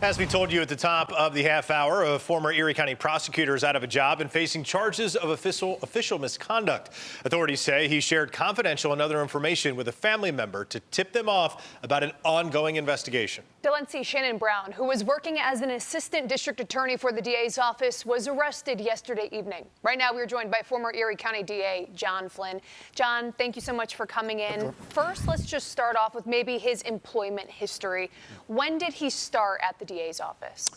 As we told you at the top of the half hour, a former Erie County prosecutor is out of a job and facing charges of official misconduct. Authorities say he shared confidential and other information with a family member to tip them off about an ongoing investigation. Delancey Shannon Brown, who was working as an assistant district attorney for the DA's office, was arrested yesterday evening. Right now, we are joined by former Erie County DA John Flynn. John, thank you so much for coming in. First, let's just start off with maybe his employment history. When did he start at the DA's office?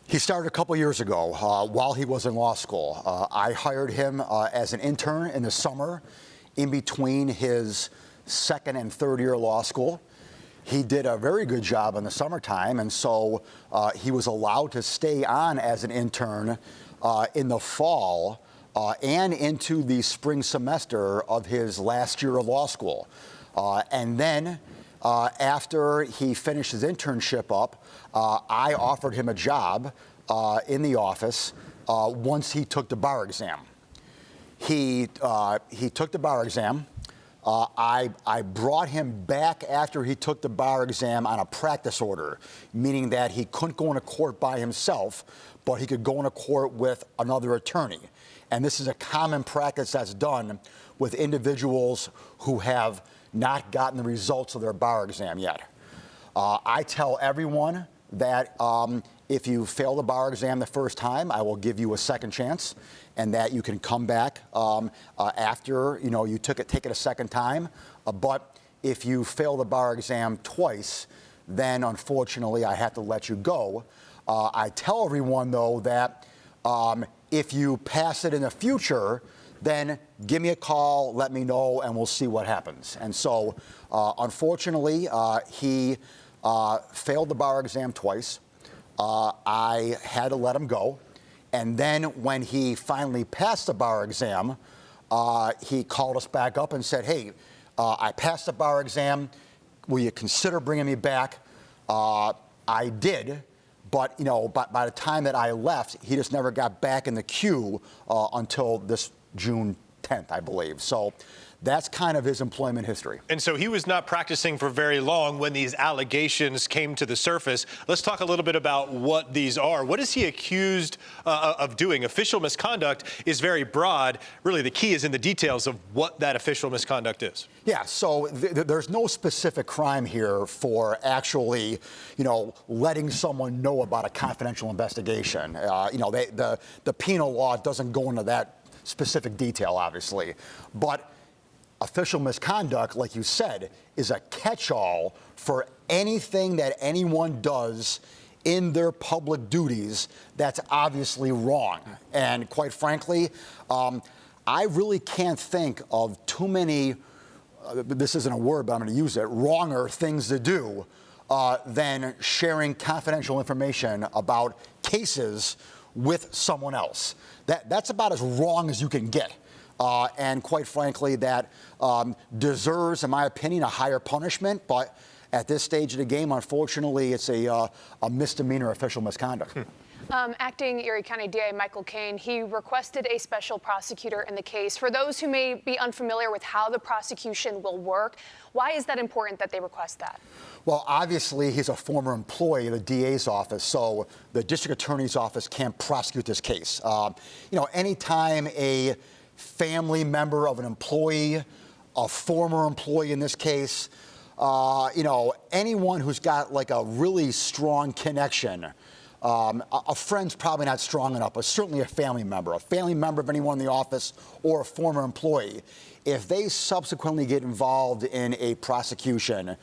He started a couple years ago while he was in law school. I hired him as an intern in the summer in between his second and third year of law school. He did a very good job in the summertime, and so he was allowed to stay on as an intern in the fall and into the spring semester of his last year of law school. And then after he finished his internship up, I offered him a job in the office once he took the bar exam. He took the bar exam. I brought him back after he took the bar exam on a practice order, meaning that he couldn't go into court by himself, but he could go into court with another attorney. And this is a common practice that's done with individuals who have not gotten the results of their bar exam yet. I tell everyone that if you fail the bar exam the first time, I will give you a second chance, and that you can come back after you take it a second time. But if you fail the bar exam twice, then unfortunately I have to let you go. I tell everyone though that if you pass it in the future, then give me a call, let me know, and we'll see what happens. And so, unfortunately, he failed the bar exam twice. I had to let him go. And then when he finally passed the bar exam, he called us back up and said, hey, I passed the bar exam. Will you consider bringing me back? I did. But, by the time that I left, he just never got back in the queue until this June 10th, I believe. So that's kind of his employment history. And so he was not practicing for very long when these allegations came to the surface. Let's talk a little bit about what these are. What is he accused of doing? Official misconduct is very broad. Really, the key is in the details of what that official misconduct is. Yeah, so there's no specific crime here for actually, letting someone know about a confidential investigation. The penal law doesn't go into that specific detail, obviously. But official misconduct, like you said, is a catch-all for anything that anyone does in their public duties that's obviously wrong. And quite frankly, I really can't think of too many, this isn't a word, but I'm going to use it, wronger things to do than sharing confidential information about cases with someone else. That's about as wrong as you can get. And quite frankly, that deserves, in my opinion, a higher punishment. But at this stage of the game, unfortunately, it's a misdemeanor official misconduct. Acting Erie County DA Michael Kane, he requested a special prosecutor in the case. For those who may be unfamiliar with how the prosecution will work, why is that important that they request that? Well, obviously, he's a former employee of the DA's office, so the district attorney's office can't prosecute this case. Anytime a family member of an employee, a former employee in this case, anyone who's got like a really strong connection, a friend's probably not strong enough, but certainly a family member of anyone in the office or a former employee, if they subsequently get involved in a prosecution,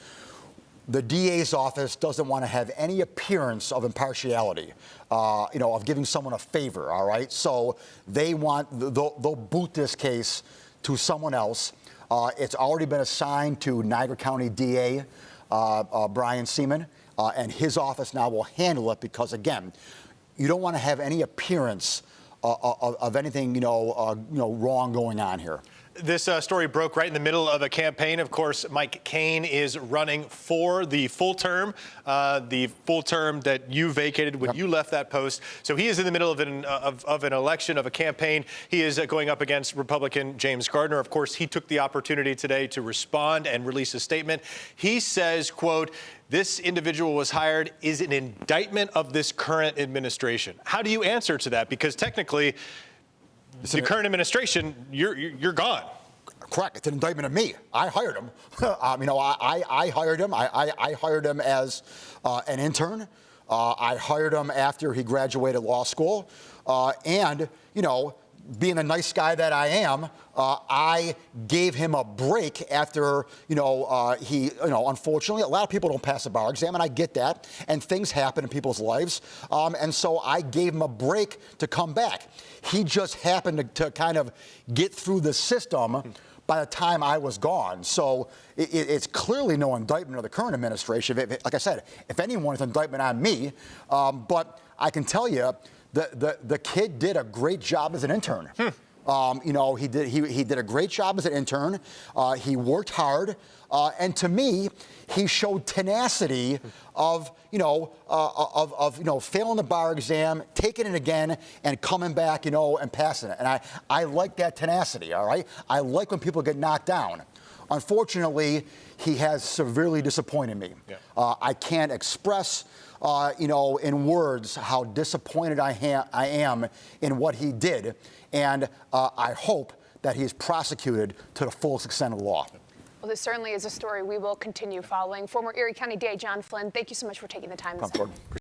the DA's office doesn't want to have any appearance of impartiality, of giving someone a favor, all right? So they'll boot this case to someone else. It's already been assigned to Niagara County DA Brian Seaman, and his office now will handle it because, again, you don't want to have any appearance of anything, wrong going on here. This story broke right in the middle of a campaign. Of course, Mike Kane is running for the full term that you vacated when you left that post. So he is in the middle of an election, of a campaign. He is going up against Republican James Gardner. Of course, he took the opportunity today to respond and release a statement. He says, quote, "This individual was hired is an indictment of this current administration." How do you answer to that? Because technically, the current administration, you're gone. Correct. It's an indictment of me. I hired him. I hired him. I hired him as an intern. I hired him after he graduated law school. And, being the nice guy that I am, I gave him a break after, unfortunately, a lot of people don't pass the bar exam, and I get that, and things happen in people's lives. And so I gave him a break to come back. He just happened to kind of get through the system by the time I was gone. So it's clearly no indictment of the current administration. Like I said, if anyone, it's an indictment on me. But I can tell you, the kid did a great job as an intern. He did a great job as an intern. He worked hard, and to me, he showed tenacity of failing the bar exam, taking it again, and coming back, and passing it. And I like that tenacity. All right, I like when people get knocked down. Unfortunately, he has severely disappointed me. Yeah. I can't express, in words how disappointed I am in what he did, and I hope that he is prosecuted to the fullest extent of the law. Well, this certainly is a story we will continue following. Former Erie County DA John Flynn, thank you so much for taking the time this morning.